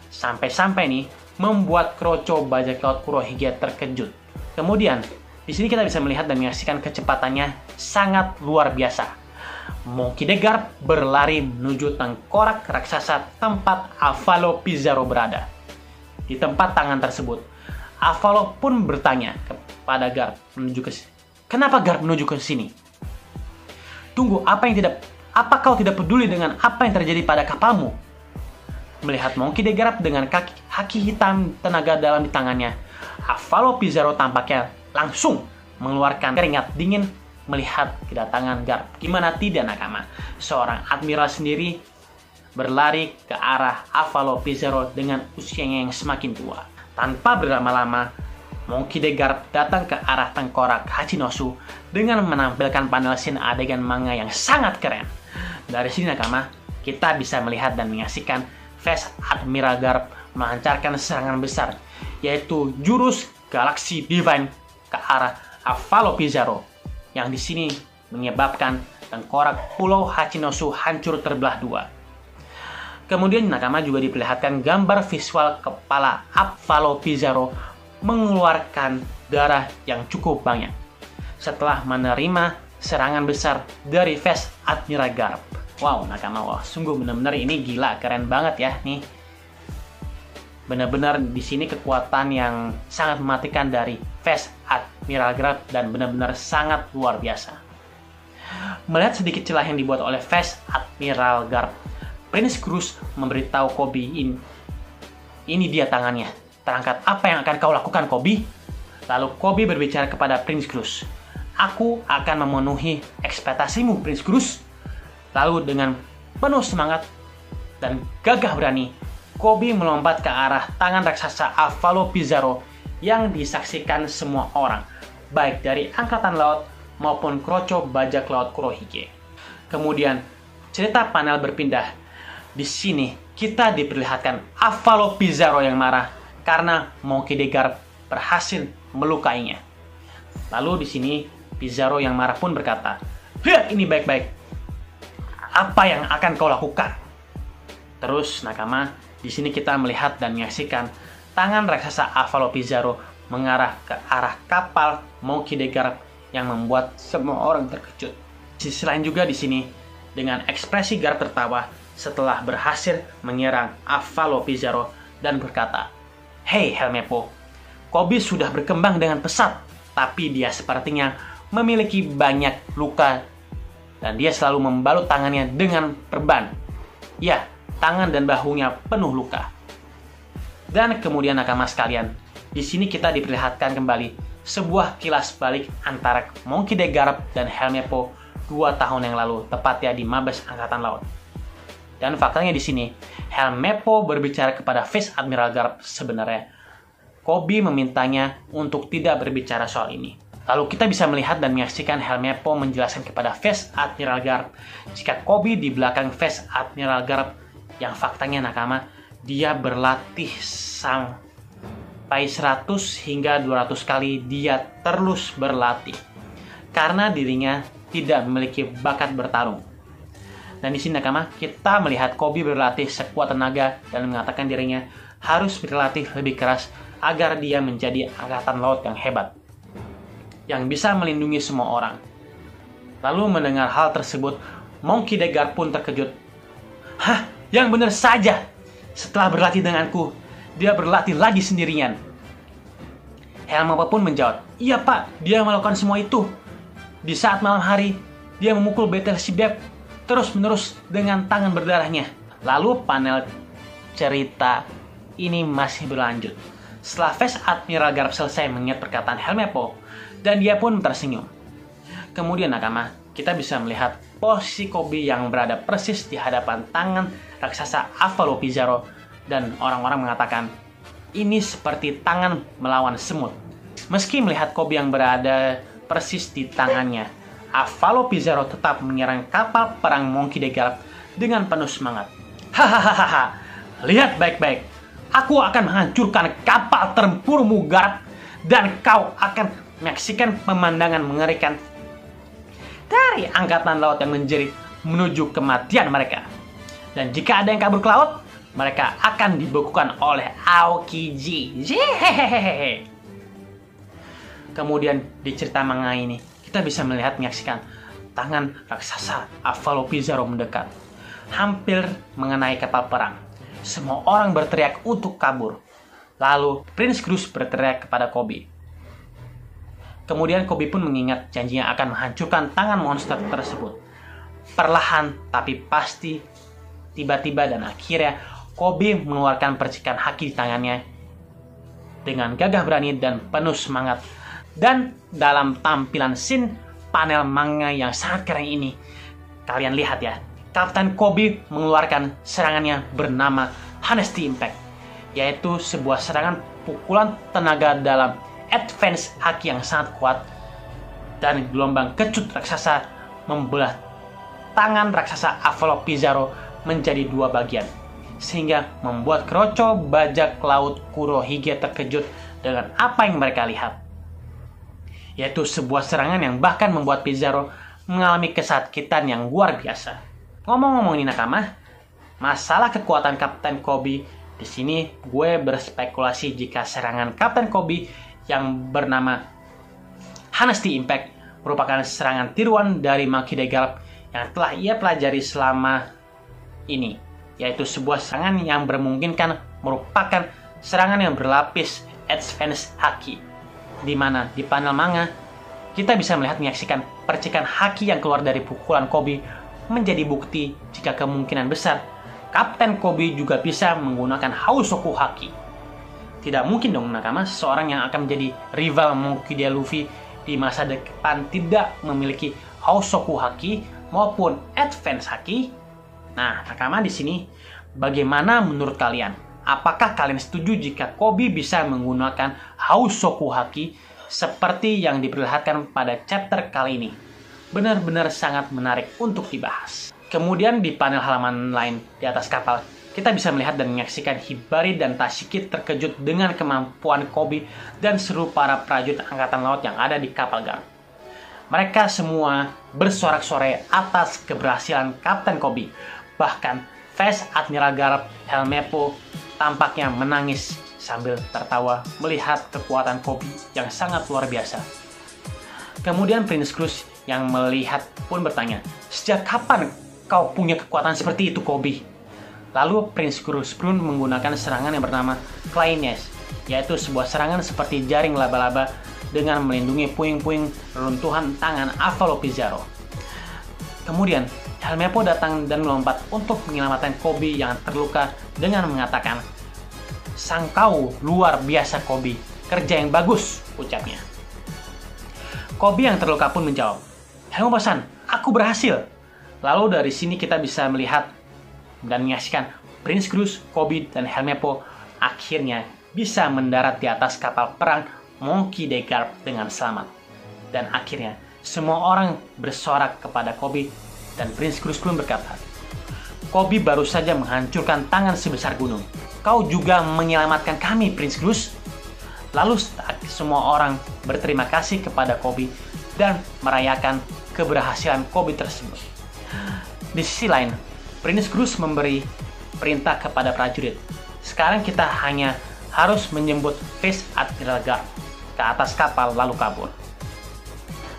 Sampai-sampai nih membuat kroco bajak laut Kurohige terkejut. Kemudian di sini kita bisa melihat dan menyaksikan kecepatannya sangat luar biasa. Monkey D. Garp berlari menuju tengkorak raksasa tempat Avalo Pizarro berada. Di tempat tangan tersebut, Avalo pun bertanya kepada Garp "Kenapa Garp menuju ke sini? Tunggu, apa kau tidak peduli dengan apa yang terjadi pada kapalmu?" Melihat Monkey D. Garp dengan haki hitam tenaga dalam di tangannya, Avalo Pizarro tampaknya langsung mengeluarkan keringat dingin melihat kedatangan Garp. Gimana tidak nakama? Seorang admiral sendiri berlari ke arah Avalo Pizarro dengan usianya yang semakin tua. Tanpa berlama-lama, Monkey D. Garp datang ke arah tengkorak Hachinosu dengan menampilkan panel scene adegan manga yang sangat keren. Dari sini nakama, kita bisa melihat dan menyaksikan Vice Admiral Garp melancarkan serangan besar, yaitu jurus Galaxy Divine ke arah Avalo Pizarro, yang di sini menyebabkan tengkorak Pulau Hachinosu hancur terbelah dua. Kemudian nakama juga diperlihatkan gambar visual kepala Avalo Pizarro mengeluarkan darah yang cukup banyak setelah menerima serangan besar dari Vice Admiral Garp. Wow, nakama, wah, sungguh benar-benar ini gila, keren banget ya nih. Benar-benar di sini kekuatan yang sangat mematikan dari Vice Admiral Garp dan benar-benar sangat luar biasa. Melihat sedikit celah yang dibuat oleh Vice Admiral Garp, Prince Cruz memberitahu Kobe, ini dia tangannya. Terangkat, apa yang akan kau lakukan, Kobe? Lalu Kobe berbicara kepada Prince Cruz, "Aku akan memenuhi ekspektasimu, Prince Cruz." Lalu dengan penuh semangat dan gagah berani, Kobe melompat ke arah tangan raksasa Avalo Pizarro yang disaksikan semua orang, baik dari angkatan laut maupun kroco bajak laut Kurohige. Kemudian cerita panel berpindah. Di sini kita diperlihatkan Avalo Pizarro yang marah karena Monkey D. Garp berhasil melukainya. Lalu di sini Pizarro yang marah pun berkata, "Lihat ini baik-baik. Apa yang akan kau lakukan?" Terus nakama, di sini kita melihat dan menyaksikan tangan raksasa Avalo Pizarro mengarah ke arah kapal Monkey D. Garp yang membuat semua orang terkejut. Di sisi lain juga di sini, dengan ekspresi Garp tertawa setelah berhasil menyerang Avalo Pizarro dan berkata, "Hei Helmeppo, Kobe sudah berkembang dengan pesat, tapi dia sepertinya memiliki banyak luka dan dia selalu membalut tangannya dengan perban. Ya, tangan dan bahunya penuh luka." Dan kemudian nakama sekalian, di sini kita diperlihatkan kembali sebuah kilas balik antara Monkey D. Garp dan Helmeppo 2 tahun yang lalu, tepatnya di Mabes Angkatan Laut. Dan faktanya di sini, Helmeppo berbicara kepada Vice Admiral Garp sebenarnya. Kobe memintanya untuk tidak berbicara soal ini. Lalu kita bisa melihat dan menyaksikan Helmeppo menjelaskan kepada Vice Admiral Garp jika Kobe di belakang Vice Admiral Garp yang faktanya nakama, dia berlatih sampai 100 hingga 200 kali dia terus berlatih karena dirinya tidak memiliki bakat bertarung. Dan di sini nakama, kita melihat Kobe berlatih sekuat tenaga dan mengatakan dirinya harus berlatih lebih keras agar dia menjadi angkatan laut yang hebat, yang bisa melindungi semua orang. Lalu mendengar hal tersebut, Monkey D. Garp pun terkejut. "Hah, yang benar saja. Setelah berlatih denganku, dia berlatih lagi sendirian." Helmeppo pun menjawab, "Iya pak, dia melakukan semua itu. Di saat malam hari, dia memukul Battleship Depth terus-menerus dengan tangan berdarahnya." Lalu panel cerita ini masih berlanjut. Setelah Vice Admiral Garp selesai mengingat perkataan Helmeppo, dan dia pun tersenyum. Kemudian nakama, kita bisa melihat posisi Kobe yang berada persis di hadapan tangan raksasa Avalo Pizarro, dan orang-orang mengatakan ini seperti tangan melawan semut. Meski melihat Kobe yang berada persis di tangannya, Avalo Pizarro tetap menyerang kapal perang Monkey D. Garp dengan penuh semangat. "Hahaha, lihat baik-baik. Aku akan menghancurkan kapal tempurmu Garp, dan kau akan menyaksikan pemandangan mengerikan dari angkatan laut yang menjerit menuju kematian mereka. Dan jika ada yang kabur ke laut, mereka akan dibekukan oleh Aokiji." Hehehe. Kemudian di cerita manga ini, kita bisa melihat menyaksikan tangan raksasa Avalo Pizarro mendekat, hampir mengenai kapal perang. Semua orang berteriak untuk kabur. Lalu Prince Cruz berteriak kepada Kobe. Kemudian Kobe pun mengingat janjinya akan menghancurkan tangan monster tersebut. Perlahan tapi pasti, tiba-tiba dan akhirnya Kobe mengeluarkan percikan haki di tangannya dengan gagah berani dan penuh semangat. Dan dalam tampilan scene panel manga yang sangat keren ini, kalian lihat ya, Kapten Kobe mengeluarkan serangannya bernama Honesty Impact, yaitu sebuah serangan pukulan tenaga dalam advance haki yang sangat kuat, dan gelombang kecut raksasa membelah tangan raksasa Avalo Pizarro menjadi 2 bagian, sehingga membuat keroco bajak laut Kurohige terkejut dengan apa yang mereka lihat, yaitu sebuah serangan yang bahkan membuat Pizarro mengalami kesakitan yang luar biasa. Ngomong-ngomong ini nakama, masalah kekuatan Kapten Kobe, di sini gue berspekulasi jika serangan Kapten Kobe yang bernama Honesty Impact merupakan serangan tiruan dari Monkey D. Garp yang telah ia pelajari selama ini, yaitu sebuah serangan yang memungkinkan merupakan serangan yang berlapis advance haki, di mana di panel manga kita bisa melihat menyaksikan percikan haki yang keluar dari pukulan Kobe menjadi bukti jika kemungkinan besar Kapten Kobe juga bisa menggunakan Hausoku Haki. Tidak mungkin dong nakama, seorang yang akan menjadi rival Monkey D. Luffy di masa depan tidak memiliki Hausoku Haki maupun Advance Haki. Nah, nakama di sini, bagaimana menurut kalian? Apakah kalian setuju jika Kobe bisa menggunakan Hausoku Haki seperti yang diperlihatkan pada chapter kali ini? Benar-benar sangat menarik untuk dibahas. Kemudian di panel halaman lain di atas kapal, kita bisa melihat dan menyaksikan Hibari dan Tashiki terkejut dengan kemampuan Koby dan seluruh para prajurit angkatan laut yang ada di kapal Garp. Mereka semua bersorak-sorai atas keberhasilan Kapten Koby. Bahkan Vice Admiral Garp Helmeppo tampaknya menangis sambil tertawa melihat kekuatan Koby yang sangat luar biasa. Kemudian Prince Cruz yang melihat pun bertanya, "Sejak kapan kau punya kekuatan seperti itu, Koby?" Lalu Prince Cruz pun menggunakan serangan yang bernama Claynes, yaitu sebuah serangan seperti jaring laba-laba dengan melindungi puing-puing reruntuhan tangan Avalo Pizarro. Kemudian Helmeppo datang dan melompat untuk menyelamatkan Koby yang terluka dengan mengatakan, "Sang kau luar biasa, Koby. Kerja yang bagus," ucapnya. Koby yang terluka pun menjawab, "Helmeppo-san, aku berhasil." Lalu dari sini kita bisa melihat dan menyaksikan Prince Cruz, Koby, dan Helmeppo akhirnya bisa mendarat di atas kapal perang Monkey D. Garp dengan selamat. Dan akhirnya semua orang bersorak kepada Koby dan Prince Cruz pun berkata, "Koby baru saja menghancurkan tangan sebesar gunung. Kau juga menyelamatkan kami, Prince Cruz." Lalu semua orang berterima kasih kepada Koby dan merayakan keberhasilan Koby tersebut. Di sisi lain, Prince Cruz memberi perintah kepada prajurit. "Sekarang kita hanya harus menjemput Vice Admiral Garp ke atas kapal lalu kabur."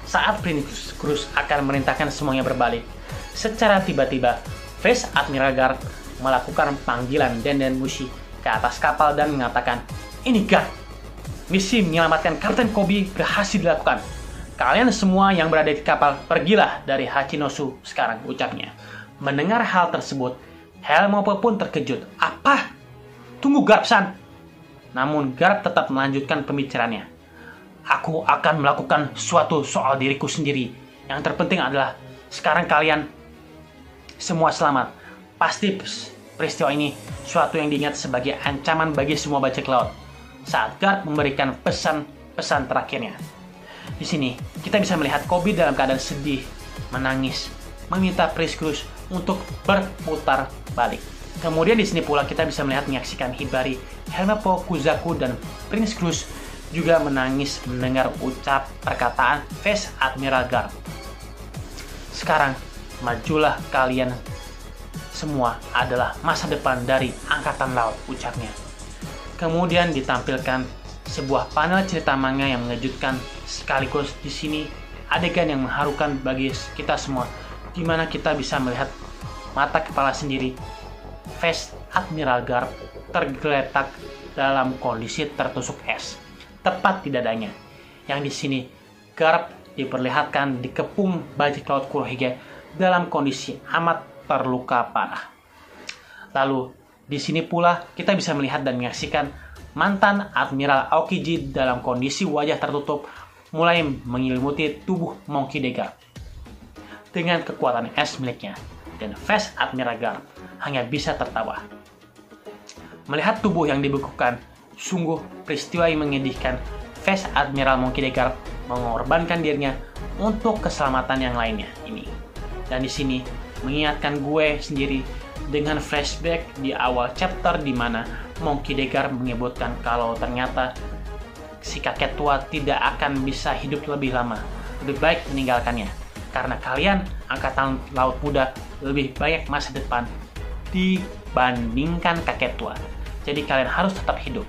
Saat Prince Cruz akan merintahkan semuanya berbalik, secara tiba-tiba Vice Admiral Garp melakukan panggilan Denden Mushi ke atas kapal dan mengatakan, "Ini Garp, misi menyelamatkan Kapten Koby berhasil dilakukan. Kalian semua yang berada di kapal, pergilah dari Hachinosu sekarang," ucapnya. Mendengar hal tersebut, Helmeppo pun terkejut. "Apa? Tunggu, Garp-san." Namun Garp tetap melanjutkan pembicaraannya. "Aku akan melakukan sesuatu soal diriku sendiri. Yang terpenting adalah sekarang kalian semua selamat. Pasti peristiwa ini suatu yang diingat sebagai ancaman bagi semua bajak laut." Saat Garp memberikan pesan-pesan terakhirnya. Di sini kita bisa melihat Koby dalam keadaan sedih, menangis, meminta Prince Cruz untuk berputar balik. Kemudian di sini pula kita bisa melihat menyaksikan Hibari, Helmeppo, Kuzaku, dan Prince Cruz juga menangis mendengar ucap perkataan Vice Admiral Garp. "Sekarang majulah, kalian semua adalah masa depan dari Angkatan Laut," ucapnya. Kemudian ditampilkan sebuah panel cerita manga yang mengejutkan sekaligus di sini adegan yang mengharukan bagi kita semua, di mana kita bisa melihat mata kepala sendiri Vice Admiral Garp tergeletak dalam kondisi tertusuk es, tepat di dadanya. Yang di sini Garp diperlihatkan dikepung bajak laut Kurohige dalam kondisi amat terluka parah. Lalu di sini pula kita bisa melihat dan menyaksikan mantan Admiral Aokiji dalam kondisi wajah tertutup mulai menyelimuti tubuh Monkey D. Garp dengan kekuatan es miliknya, dan Vice Admiral Garp hanya bisa tertawa. Melihat tubuh yang dibekukan, sungguh peristiwa yang menyedihkan. Vice Admiral Monkey D. Garp mengorbankan dirinya untuk keselamatan yang lainnya ini. Dan di sini mengingatkan gue sendiri dengan flashback di awal chapter di mana Monkey D. Garp menyebutkan kalau ternyata si kakek tua tidak akan bisa hidup lebih lama. Lebih baik meninggalkannya. Karena kalian, Angkatan Laut Muda, lebih banyak masa depan dibandingkan kakek tua. Jadi kalian harus tetap hidup.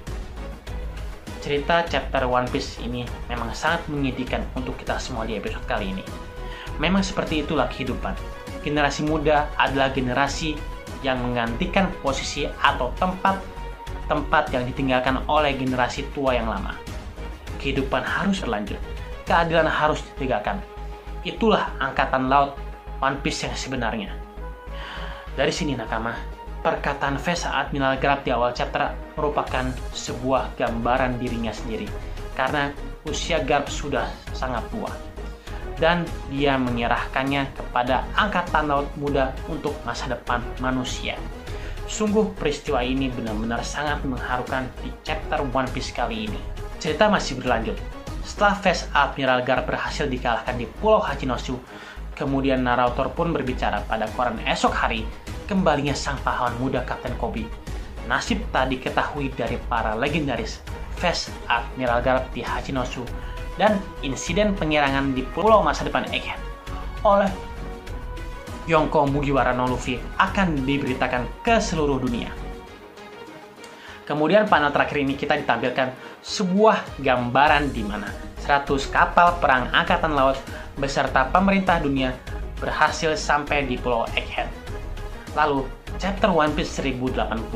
Cerita chapter One Piece ini memang sangat menyedihkan untuk kita semua di episode kali ini. Memang seperti itulah kehidupan. Generasi muda adalah generasi yang menggantikan posisi atau tempat yang ditinggalkan oleh generasi tua yang lama. Kehidupan harus berlanjut. Keadilan harus ditegakkan. Itulah Angkatan Laut One Piece yang sebenarnya. Dari sini nakama, perkataan Vice Admiral Garp di awal chapter merupakan sebuah gambaran dirinya sendiri. Karena usia Garp sudah sangat tua. Dan dia menyerahkannya kepada Angkatan Laut Muda untuk masa depan manusia. Sungguh peristiwa ini benar-benar sangat mengharukan di chapter One Piece kali ini. Cerita masih berlanjut. Setelah Vice Admiral Garp berhasil dikalahkan di Pulau Hachinosu, kemudian narator pun berbicara pada koran esok hari kembalinya sang pahlawan muda Kapten Koby. Nasib tak diketahui dari para legendaris Face Admiral Garp di Hachinosu dan insiden penyerangan di pulau masa depan Egghead oleh Yonko Mugiwara no Luffy akan diberitakan ke seluruh dunia. Kemudian panel terakhir ini kita ditampilkan sebuah gambaran di mana 100 kapal perang angkatan laut beserta pemerintah dunia berhasil sampai di pulau Egghead. Lalu, chapter One Piece 1088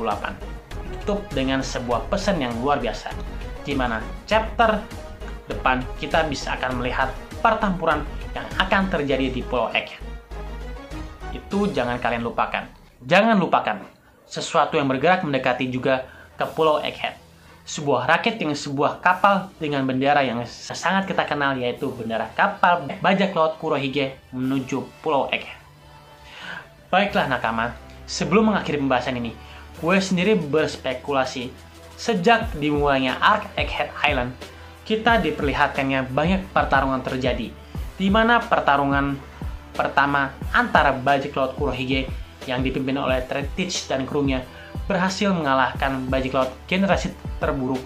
ditutup dengan sebuah pesan yang luar biasa, di mana chapter depan kita bisa akan melihat pertempuran yang akan terjadi di pulau Egghead. Itu jangan kalian lupakan. Jangan lupakan, sesuatu yang bergerak mendekati juga ke pulau Egghead. Sebuah raket yang sebuah kapal dengan bendera yang sangat kita kenal, yaitu bendera kapal bajak laut Kurohige menuju pulau Egghead. Baiklah nakama, sebelum mengakhiri pembahasan ini, gue sendiri berspekulasi sejak dimulainya arc Egghead Island, kita diperlihatkannya banyak pertarungan terjadi, di mana pertarungan pertama antara bajak laut Kurohige yang dipimpin oleh Tretich dan krunya berhasil mengalahkan bajak laut generasi terburuk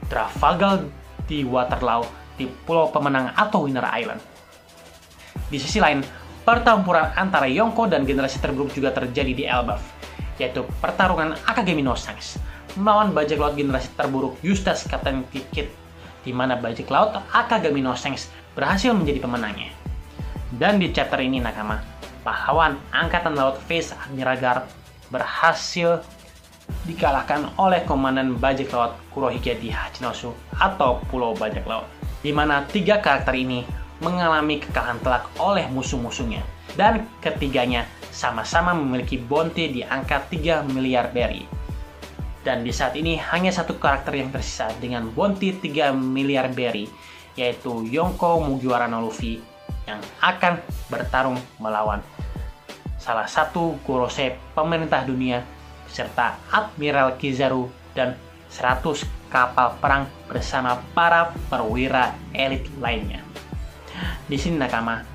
Trafalgar di Waterloo di pulau pemenang atau Winner Island. Di sisi lain, pertempuran antara Yonko dan generasi terburuk juga terjadi di Elbaf, yaitu pertarungan Akagami no Shanks melawan bajak laut generasi terburuk Eustace Captain Kikit, di mana bajak laut Akagami no Shanks berhasil menjadi pemenangnya. Dan di chapter ini nakama, pahlawan angkatan laut Face Admiral Garp berhasil dikalahkan oleh komandan bajak laut Kurohige di Hachinosu atau Pulau Bajak Laut, di mana 3 karakter ini mengalami kekalahan telak oleh musuh-musuhnya, dan ketiganya sama-sama memiliki bounty di angka 3 miliar berry. Dan di saat ini hanya satu karakter yang tersisa dengan bounty 3 miliar berry, yaitu Yonko Mugiwara no Luffy, yang akan bertarung melawan salah satu Gorosei pemerintah dunia serta Admiral Kizaru dan 100 kapal perang bersama para perwira elit lainnya. Di sini nakama,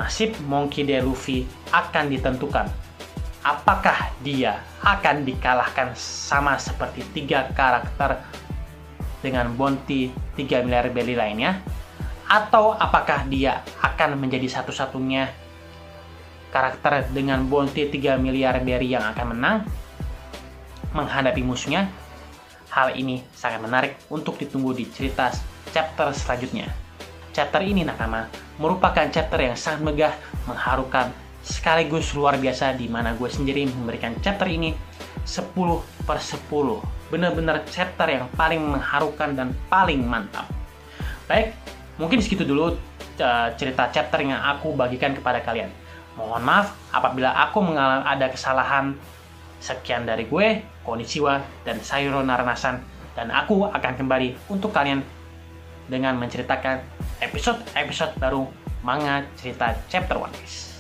nasib Monkey D. Luffy akan ditentukan. Apakah dia akan dikalahkan sama seperti 3 karakter dengan bounty 3 miliar berry lainnya, atau apakah dia akan menjadi satu-satunya karakter dengan bounty 3 miliar berry yang akan menang menghadapi musuhnya? Hal ini sangat menarik untuk ditunggu di cerita chapter selanjutnya. Chapter ini nakama merupakan chapter yang sangat megah, mengharukan, sekaligus luar biasa, di mana gue sendiri memberikan chapter ini 10/10. Benar-benar chapter yang paling mengharukan dan paling mantap. Baik, mungkin segitu dulu cerita chapter yang aku bagikan kepada kalian. Mohon maaf apabila aku mengalami ada kesalahan. Sekian dari gue, Konnichiwa dan Sayuro Naranasan, dan aku akan kembali untuk kalian dengan menceritakan episode-episode baru manga cerita chapter One Piece.